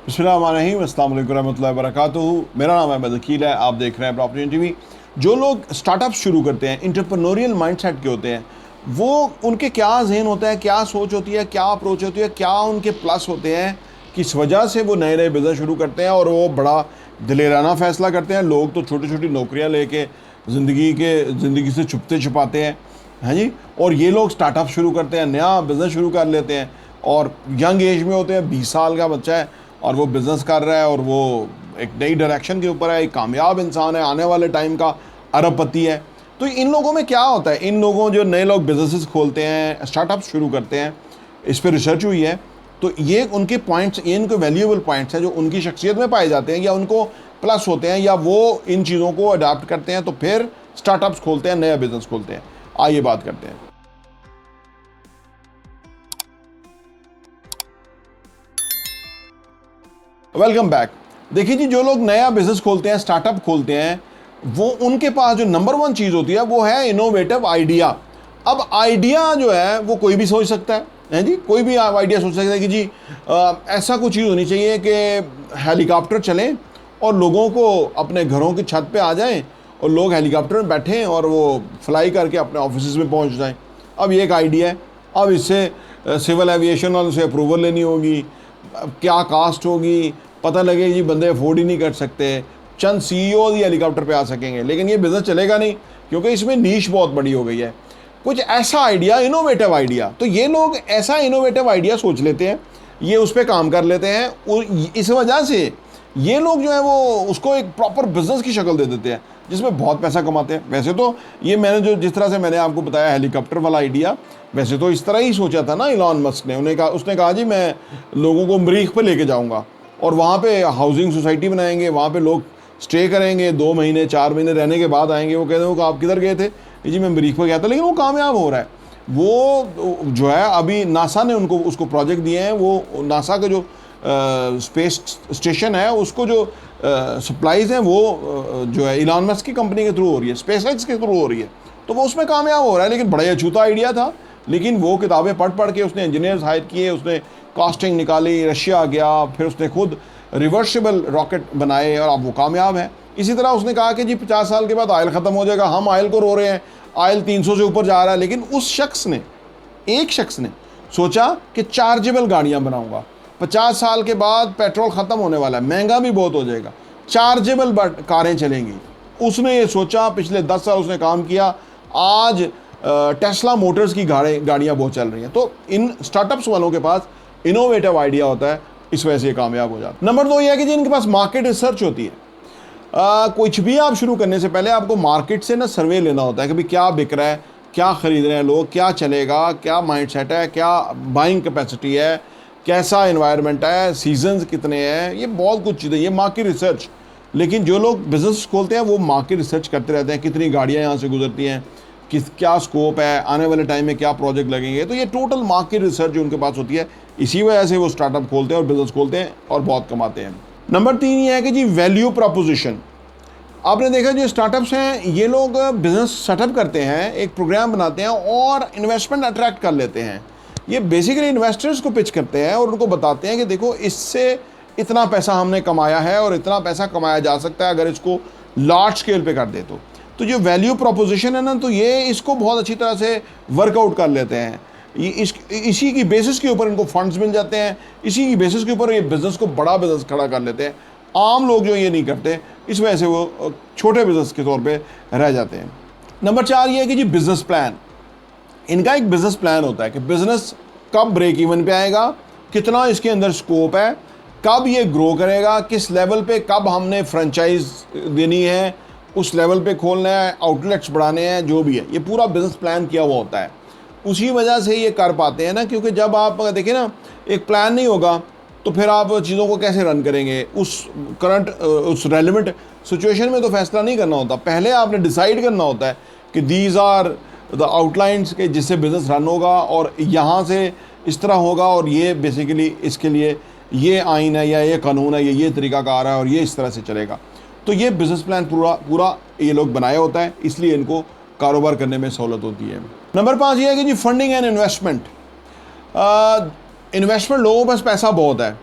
बिस्मिल्लाहिर्रहमानिर्रहीम, अस्सलाम वालेकुम रहमतुल्लाहि व बरकातुहू। मेरा नाम अहमद अकील है, आप देख रहे हैं प्रॉपर्टी टीवी। जो लोग स्टार्टअप शुरू करते हैं, इंटरप्रेन्योरियल माइंडसेट के होते हैं, वो उनके क्या जहन होता है, क्या सोच होती है, क्या अप्रोच होती है, क्या उनके प्लस होते हैं, किस वजह से वो नए नए बिज़नेस शुरू करते हैं और वो बड़ा दिलेराना फ़ैसला करते हैं। लोग तो छोटी छोटी नौकरियाँ लेके ज़िंदगी से छुपते छुपाते हैं, हाँ जी। और ये लोग स्टार्टअप शुरू करते हैं, नया बिज़नेस शुरू कर लेते हैं और यंग एज में होते हैं। 20 साल का बच्चा है और वो बिज़नेस कर रहा है और वो एक नई डायरेक्शन के ऊपर है, एक कामयाब इंसान है, आने वाले टाइम का अरबपति है। तो इन लोगों में क्या होता है, इन लोगों जो नए लोग बिजनेसेस खोलते हैं, स्टार्टअप शुरू करते हैं, इस पर रिसर्च हुई है। तो ये उनके पॉइंट्स, ये इनके वैल्यूएबल पॉइंट्स हैं जो उनकी शख्सियत में पाए जाते हैं या उनको प्लस होते हैं या वो इन चीज़ों को अडाप्ट करते हैं तो फिर स्टार्टअप्स खोलते हैं, नया बिजनेस खोलते हैं। आइए बात करते हैं। Welcome back. देखिए जी, जो लोग नया बिजनेस खोलते हैं, स्टार्टअप खोलते हैं, वो उनके पास जो नंबर वन चीज़ होती है वो है इनोवेटिव आइडिया। अब आइडिया जो है वो कोई भी सोच सकता है जी, कोई भी आइडिया सोच सकता है कि जी ऐसा कुछ चीज़ होनी चाहिए कि हेलीकॉप्टर चलें और लोगों को अपने घरों की छत पे आ जाएं और लोग हेलीकॉप्टर में बैठें और वो फ्लाई करके अपने ऑफिस में पहुंच जाएं। अब ये एक आइडिया है। अब इससे सिविल एविएशन वालों से अप्रूवल लेनी होगी, क्या कास्ट होगी, पता लगे जी बंदे अफोर्ड ही नहीं कर सकते, चंद सीईओ ही हेलीकॉप्टर पे आ सकेंगे, लेकिन ये बिज़नेस चलेगा नहीं क्योंकि इसमें नीश बहुत बड़ी हो गई है। कुछ ऐसा आइडिया, इनोवेटिव आइडिया, तो ये लोग ऐसा इनोवेटिव आइडिया सोच लेते हैं, ये उस पर काम कर लेते हैं और इस वजह से ये लोग जो है वो उसको एक प्रॉपर बिजनेस की शक्ल दे देते हैं जिसमें बहुत पैसा कमाते हैं। वैसे तो ये मैंने जो जिस तरह से मैंने आपको बताया हेलीकॉप्टर वाला आइडिया, वैसे तो इस तरह ही सोचा था ना इलॉन मस्क ने। उसने कहा जी मैं लोगों को मरीख पे लेके जाऊंगा और वहाँ पे हाउसिंग सोसाइटी बनाएंगे, वहाँ पे लोग स्टे करेंगे, 2 महीने 4 महीने रहने के बाद आएंगे। वो कहते हैं आप किधर गए थे? जी मैं मरीख पे गया था। लेकिन वो कामयाब हो रहा है। वो जो है अभी नासा ने उनको उसको प्रोजेक्ट दिए हैं। वो नासा का जो स्पेस स्टेशन है उसको जो सप्लाईज हैं वो जो है इलॉन मस्क की कंपनी के थ्रू हो रही है, स्पेस एक्स के थ्रू हो रही है। तो वो उसमें कामयाब हो रहा है। लेकिन बड़ा अछूता आइडिया था, लेकिन वो किताबें पढ़ पढ़ के उसने इंजीनियर्स हायर किए, उसने कास्टिंग निकाली, रशिया गया, फिर उसने खुद रिवर्सिबल रॉकेट बनाए और अब वो कामयाब है। इसी तरह उसने कहा कि जी 50 साल के बाद ऑयल ख़त्म हो जाएगा, हम ऑयल को रो रहे हैं, ऑयल 300 से ऊपर जा रहा है। लेकिन उस शख्स ने, एक शख्स ने सोचा कि चार्जेबल गाड़ियाँ बनाऊँगा, 50 साल के बाद पेट्रोल ख़त्म होने वाला है, महंगा भी बहुत हो जाएगा, चार्जेबल कारें चलेंगी। उसने ये सोचा, पिछले 10 साल उसने काम किया, आज टेस्ला मोटर्स की गाड़ियाँ बहुत चल रही हैं। तो इन स्टार्टअप्स वालों के पास इनोवेटिव आइडिया होता है, इस वजह से ये कामयाब हो जाता है। नंबर 2 ये है कि जी इनके पास मार्केट रिसर्च होती है। कुछ भी आप शुरू करने से पहले आपको मार्केट से ना सर्वे लेना होता है कि भाई क्या बिक रहा है, क्या ख़रीद रहे हैं लोग, क्या चलेगा, क्या माइंडसेट है, क्या बाइंग कैपेसिटी है, कैसा इन्वायरमेंट है, सीजन्स कितने हैं, ये बहुत कुछ चीज़ें, ये मार्केट रिसर्च। लेकिन जो लोग बिज़नेस खोलते हैं वो मार्केट रिसर्च करते रहते हैं, कितनी गाड़ियाँ यहाँ से गुजरती हैं, क्या स्कोप है, आने वाले टाइम में क्या प्रोजेक्ट लगेंगे। तो ये टोटल मार्केट रिसर्च उनके पास होती है। इसी वजह से वो स्टार्टअप खोलते हैं और बिज़नेस खोलते हैं और बहुत कमाते हैं। नंबर 3 ये है कि जी वैल्यू प्रपोजिशन। आपने देखा जो स्टार्टअप्स हैं, ये लोग बिज़नेस सेटअप करते हैं, एक प्रोग्राम बनाते हैं और इन्वेस्टमेंट अट्रैक्ट कर लेते हैं। ये बेसिकली इन्वेस्टर्स को पिच करते हैं और उनको बताते हैं कि देखो इससे इतना पैसा हमने कमाया है और इतना पैसा कमाया जा सकता है अगर इसको लार्ज स्केल पे कर दे तो जो वैल्यू प्रोपोजिशन है ना, तो ये इसको बहुत अच्छी तरह से वर्कआउट कर लेते हैं। इसी की बेसिस के ऊपर इनको फंड्स मिल जाते हैं, इसी की बेसिस के ऊपर ये बिज़नेस को बड़ा बिज़नेस खड़ा कर लेते हैं। आम लोग जो ये नहीं करते, इस वजह से वो छोटे बिज़नेस के तौर पे रह जाते हैं। नंबर 4 ये है कि जी बिज़नेस प्लान। इनका एक बिज़नेस प्लान होता है कि बिज़नेस कब ब्रेक इवन पे आएगा, कितना इसके अंदर स्कोप है, कब ये ग्रो करेगा, किस लेवल पे कब हमने फ्रेंचाइज देनी है, उस लेवल पे खोलना है, आउटलेट्स बढ़ाने हैं, जो भी है, ये पूरा बिज़नेस प्लान किया हुआ होता है। उसी वजह से ये कर पाते हैं ना, क्योंकि जब आप देखें ना, एक प्लान नहीं होगा तो फिर आप चीज़ों को कैसे रन करेंगे। उस रेलिवेंट सिचुएशन में तो फैसला नहीं करना होता, पहले आपने डिसाइड करना होता है कि दीज आर द आउटलाइंस के जिससे बिज़नेस रन होगा और यहाँ से इस तरह होगा और ये बेसिकली इसके लिए ये आइन है या ये कानून है, ये तरीक़ाकार है और ये इस तरह से चलेगा। तो ये बिज़नेस प्लान पूरा ये लोग बनाया होता है, इसलिए इनको कारोबार करने में सहूलत होती है। नंबर 5 ये है कि जी फंडिंग एंड इन्वेस्टमेंट। इन्वेस्टमेंट, लोगों के पास पैसा बहुत है,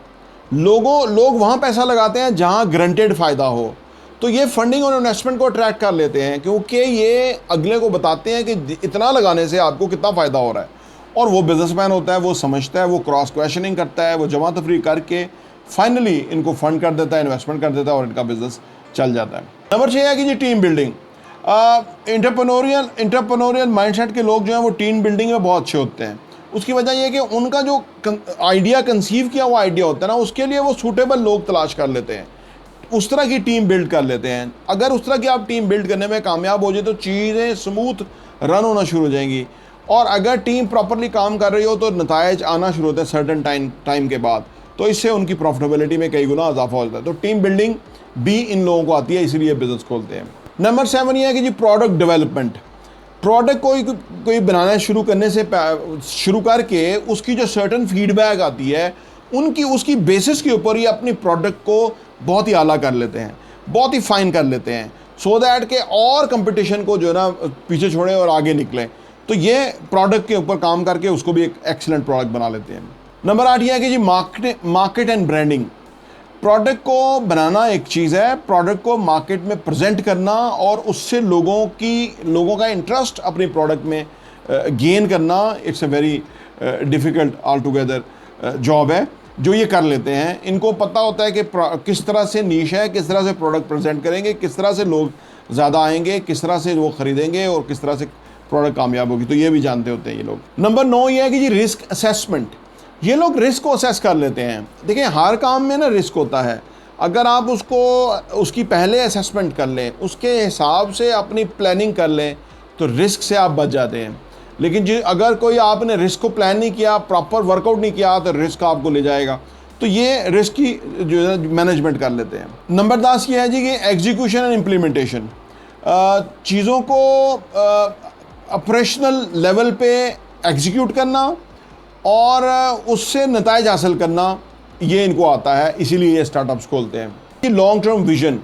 लोग वहाँ पैसा लगाते हैं जहाँ ग्रंटेड फ़ायदा हो। तो ये फंडिंग और इन्वेस्टमेंट को अट्रैक्ट कर लेते हैं, क्योंकि ये अगले को बताते हैं कि इतना लगाने से आपको कितना फ़ायदा हो रहा है। और वो बिजनेसमैन होता है, वो समझता है, वो क्रॉस क्वेश्चनिंग करता है, वो जमा तफरी करके फाइनली इनको फंड कर देता है, इन्वेस्टमेंट कर देता है और इनका बिजनेस चल जाता है। नंबर 6 है कि जी टीम बिल्डिंग। इंटरप्रेन्योरियल माइंडसेट के लोग जो हैं वो टीम बिल्डिंग में बहुत अच्छे होते हैं। उसकी वजह यह है कि उनका जो आइडिया कंसीव किया हुआ आइडिया होता है ना, उसके लिए वो सूटेबल लोग तलाश कर लेते हैं, उस तरह की टीम बिल्ड कर लेते हैं। अगर उस तरह की आप टीम बिल्ड करने में कामयाब हो जाए तो चीज़ें स्मूथ रन होना शुरू हो जाएंगी। और अगर टीम प्रॉपरली काम कर रही हो तो नतायज आना शुरू होते हैं सर्टन टाइम के बाद, तो इससे उनकी प्रॉफिटेबिलिटी में कई गुना इजाफा हो जाता है। तो टीम बिल्डिंग भी इन लोगों को आती है, इसीलिए बिजनेस खोलते हैं। नंबर 7 ये है कि जी प्रोडक्ट डेवलपमेंट। प्रोडक्ट कोई बनाना शुरू करके उसकी जो सर्टन फीडबैक आती है उसकी बेसिस के ऊपर ही अपनी प्रोडक्ट को बहुत ही आला कर लेते हैं, बहुत ही फाइन कर लेते हैं, सो दैट के और कंपटीशन को जो है ना पीछे छोड़े और आगे निकले। तो ये प्रोडक्ट के ऊपर काम करके उसको भी एक एक्सीलेंट प्रोडक्ट बना लेते हैं। नंबर 8 ये है कि जी मार्केट एंड ब्रांडिंग। प्रोडक्ट को बनाना एक चीज़ है, प्रोडक्ट को मार्केट में प्रेजेंट करना और उससे लोगों का इंटरेस्ट अपने प्रोडक्ट में गेन करना, it's a very difficult all together job है जो ये कर लेते हैं। इनको पता होता है कि किस तरह से नीश है, किस तरह से प्रोडक्ट प्रेजेंट करेंगे, किस तरह से लोग ज़्यादा आएंगे, किस तरह से वो ख़रीदेंगे और किस तरह से प्रोडक्ट कामयाब होगी। तो ये भी जानते होते हैं ये लोग। नंबर 9 ये है कि जी रिस्क असेसमेंट। ये लोग रिस्क को असेस कर लेते हैं। देखिए हर काम में ना रिस्क होता है, अगर आप उसकी पहले असेसमेंट कर लें, उसके हिसाब से अपनी प्लानिंग कर लें तो रिस्क से आप बच जाते हैं। लेकिन जी अगर कोई आपने रिस्क को प्लान नहीं किया, प्रॉपर वर्कआउट नहीं किया, तो रिस्क आपको ले जाएगा। तो ये रिस्क की जो है मैनेजमेंट कर लेते हैं। नंबर 10 ये है जी कि एग्जीक्यूशन एंड इम्प्लीमेंटेशन। चीज़ों को ऑपरेशनल लेवल पे एग्जीक्यूट करना और उससे नताइज हासिल करना, ये इनको आता है, इसीलिए ये स्टार्टअप्स खोलते हैं। लॉन्ग टर्म विजन,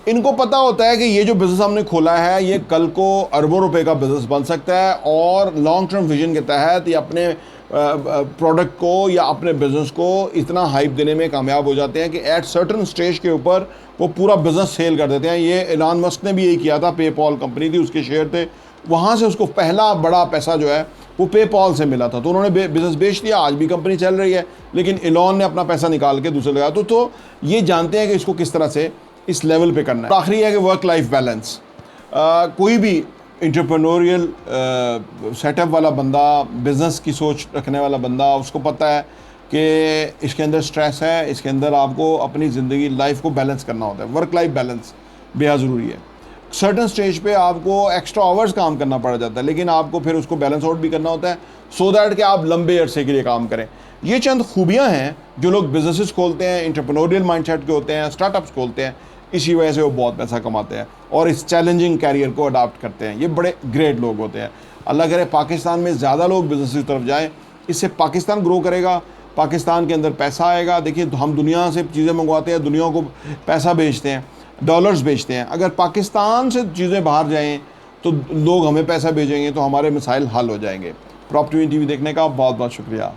इनको पता होता है कि ये जो बिज़नेस हमने खोला है ये कल को अरबों रुपए का बिज़नेस बन सकता है, और लॉन्ग टर्म विजन के तहत ये अपने प्रोडक्ट को या अपने बिज़नेस को इतना हाइप देने में कामयाब हो जाते हैं कि एट सर्टन स्टेज के ऊपर वो पूरा बिज़नेस सेल कर देते हैं। ये एलन मस्क ने भी यही किया था, पेपॉल कंपनी थी, उसके शेयर थे, वहाँ से उसको पहला बड़ा पैसा जो है वो पेपॉल से मिला था, तो उन्होंने बिज़नेस बेच दिया, आज भी कंपनी चल रही है, लेकिन एलन ने अपना पैसा निकाल के दूसरे लगाया। तो ये जानते हैं कि इसको किस तरह से इस लेवल पे करना है। आखिरी है कि वर्क लाइफ बैलेंस। कोई भी एंटरप्रेन्योरियल सेटअप वाला बंदा, बिज़नेस की सोच रखने वाला बंदा, उसको पता है कि इसके अंदर स्ट्रेस है, इसके अंदर आपको अपनी ज़िंदगी लाइफ को बैलेंस करना होता है। वर्क लाइफ बैलेंस बेहद ज़रूरी है। सर्टन स्टेज पे आपको एक्स्ट्रा आवर्स काम करना पड़ जाता है, लेकिन आपको फिर उसको बैलेंस आउट भी करना होता है, सो दैट कि आप लंबे अरसे के लिए काम करें। ये चंद खूबियाँ हैं जो लोग बिजनेसेस खोलते हैं, एंटरप्रेन्योरियल माइंडसेट के होते हैं, स्टार्टअप्स खोलते हैं, इसी वजह से वो बहुत पैसा कमाते हैं और इस चैलेंजिंग कैरियर को अडॉप्ट करते हैं। ये बड़े ग्रेट लोग होते हैं। अल्लाह करे पाकिस्तान में ज़्यादा लोग बिजनेस की तरफ जाएँ, इससे पाकिस्तान ग्रो करेगा, पाकिस्तान के अंदर पैसा आएगा। देखिए हम दुनिया से चीज़ें मंगवाते हैं, दुनिया को पैसा बेचते हैं, डॉलर्स बेचते हैं। अगर पाकिस्तान से चीज़ें बाहर जाएं तो लोग हमें पैसा भेजेंगे, तो हमारे मसाइल हल हो जाएंगे। प्रॉपर्टी TV देखने का बहुत बहुत शुक्रिया।